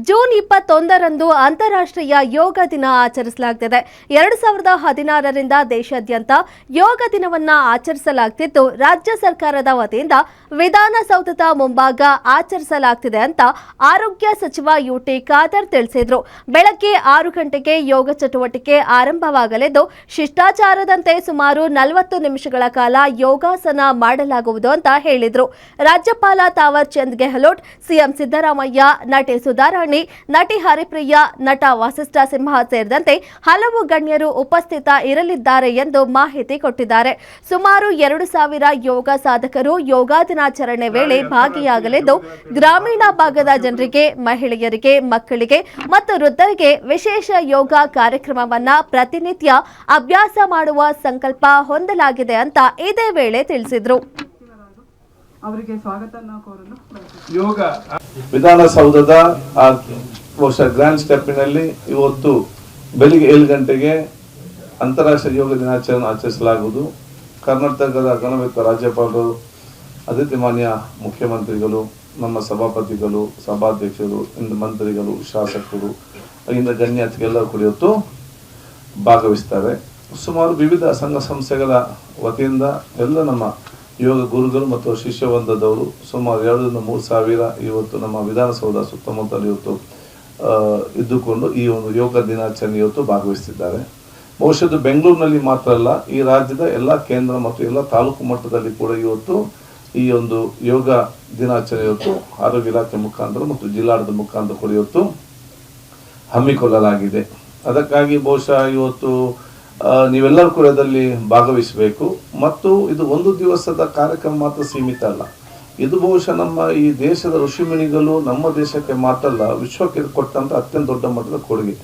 June 21ರಂದು ಅಂತಾರಾಷ್ಟ್ರೀಯ ಯೋಗ ದಿನ ಆಚರಿಸಲಾಗುತ್ತಿದೆ. 2016ರಿಂದ ದೇಶಾದ್ಯಂತ ಯೋಗ ದಿನವನ್ನ ಆಚರಿಸಲಾಗುತ್ತಿದ್ದು, ರಾಜ್ಯ ಸರ್ಕಾರದ ವತಿಯಿಂದ ವಿಧಾನಸೌಧದ ಮುಂಭಾಗ ಆಚರಿಸಲಾಗುತ್ತಿದೆ ಅಂತ ಆರೋಗ್ಯ ಸಚಿವ ಯುಟಿ ಖಾದರ್ ತಿಳಿಸಿದರು. ಬೆಳಗ್ಗೆ 6 ಗಂಟೆಗೆ ಯೋಗ ಚಟುವಟಿಕೆ ಆರಂಭವಾಗಲಿದ್ದು, ಶಿಷ್ಟಾಚಾರದಂತೆ ಸುಮಾರು 40 ನಿಮಿಷಗಳ ಕಾಲ ಯೋಗಾಸನ ಮಾಡಲಾಗುವುದು ಅಂತ ಹೇಳಿದರು. ರಾಜ್ಯಪಾಲ ತಾವರ್ ಚಂದ್ ಗೆಹ್ಲೋಟ್, ಸಿಎಂ ಸಿದ್ದರಾಮಯ್ಯ, ನಟಿ ಸುಧಾರಾಣಿ, ನಟಿ ಹರಿಪ್ರಿಯಾ, ನಟ ವಸಿಷ್ಠ ಸಿಂಹ ಸೇರಿದಂತೆ ಹಲವು ಗಣ್ಯರು ಉಪಸ್ಥಿತ ಇರಲಿದ್ದಾರೆ ಎಂದು ಮಾಹಿತಿ ಕೊಟ್ಟಿದ್ದಾರೆ. ಸುಮಾರು 2,000 ಯೋಗ ಸಾಧಕರು ಯೋಗ ದಿನಾಚರಣೆ ವೇಳೆ ಭಾಗಿಯಾಗಲಿದ್ದು, ಗ್ರಾಮೀಣ ಭಾಗದ ಜನರಿಗೆ, ಮಹಿಳೆಯರಿಗೆ, ಮಕ್ಕಳಿಗೆ ಮತ್ತು ವೃದ್ಧರಿಗೆ ವಿಶೇಷ ಯೋಗ ಕಾರ್ಯಕ್ರಮವನ್ನ ಪ್ರತಿನಿತ್ಯ ಅಭ್ಯಾಸ ಮಾಡುವ ಸಂಕಲ್ಪ ಹೊಂದಲಾಗಿದೆ ಅಂತ ಇದೇ ವೇಳೆ ತಿಳಿಸಿದರು. ಅವರಿಗೆ ಸ್ವಾಗತವನ್ನು ಕೋರಲು ಯೋಗ ವಿಧಾನಸೌಧದ ಬಹುಶಃ ಗ್ರ್ಯಾಂಡ್ ಸ್ಟೆಪ್ಪಿನಲ್ಲಿ ಇವತ್ತು ಬೆಳಿಗ್ಗೆ 7 ಗಂಟೆಗೆ ಅಂತಾರಾಷ್ಟ್ರೀಯ ಯೋಗ ದಿನಾಚರಣೆ ಆಚರಿಸಲಾಗುವುದು. ಕರ್ನಾಟಕದ ಗಣವೇತ ರಾಜ್ಯಪಾಲರು, ಅತಿಥಿ ಮಾನ್ಯ ಮುಖ್ಯಮಂತ್ರಿಗಳು, ನಮ್ಮ ಸಭಾಪತಿಗಳು, ಸಭಾಧ್ಯಕ್ಷರು, ಮಂತ್ರಿಗಳು, ಶಾಸಕರು, ಇಂದ ಗಣ್ಯ ಅತಿಥಿಗಳೆಲ್ಲರೂ ಕೂಡ ಇವತ್ತು ಭಾಗವಹಿಸ್ತಾರೆ. ಸುಮಾರು ವಿವಿಧ ಸಂಘ ಸಂಸ್ಥೆಗಳ ವತಿಯಿಂದ ಎಲ್ಲ ನಮ್ಮ ಯೋಗ ಗುರುಗಳು ಮತ್ತು ಶಿಷ್ಯ ವೃಂದದವರು ಸುಮಾರು 2,000-3 ಸಾವಿರ ಇವತ್ತು ನಮ್ಮ ವಿಧಾನಸೌಧ ಸುತ್ತಮುತ್ತಲು ಇವತ್ತು ಇದ್ದುಕೊಂಡು ಈ ಒಂದು ಯೋಗ ದಿನಾಚರಣೆ ಇವತ್ತು ಭಾಗವಹಿಸುತ್ತಿದ್ದಾರೆ. ಬಹುಶಃ ಬೆಂಗಳೂರಿನಲ್ಲಿ ಮಾತ್ರ ಅಲ್ಲ, ಈ ರಾಜ್ಯದ ಎಲ್ಲ ಕೇಂದ್ರ ಮತ್ತು ಎಲ್ಲ ತಾಲೂಕು ಮಟ್ಟದಲ್ಲಿ ಕೂಡ ಇವತ್ತು ಈ ಒಂದು ಯೋಗ ದಿನಾಚರಣೆ ಇವತ್ತು ಆರೋಗ್ಯ ಇಲಾಖೆ ಮುಖಾಂತರ ಮತ್ತು ಜಿಲ್ಲಾಡಳಿತ ಮುಖಾಂತರ ಕೂಡ ಇವತ್ತು ಹಮ್ಮಿಕೊಳ್ಳಲಾಗಿದೆ. ಅದಕ್ಕಾಗಿ ಬಹುಶಃ ಇವತ್ತು ನೀವೆಲ್ಲರೂ ಕೂಡ ಅದರಲ್ಲಿ ಭಾಗವಹಿಸಬೇಕು. ಮತ್ತು ಇದು ಒಂದು ದಿವಸದ ಕಾರ್ಯಕ್ರಮ ಮಾತ್ರ ಸೀಮಿತ ಅಲ್ಲ. ಇದು ಬಹುಶಃ ನಮ್ಮ ಈ ದೇಶದ ಋಷಿಮುನಿಗಳು ನಮ್ಮ ದೇಶಕ್ಕೆ ಮಾತ್ರ ಅಲ್ಲ, ವಿಶ್ವಕ್ಕೆ ಕೊಟ್ಟಂತ ಅತ್ಯಂತ ದೊಡ್ಡ ಮಟ್ಟದ ಕೊಡುಗೆ.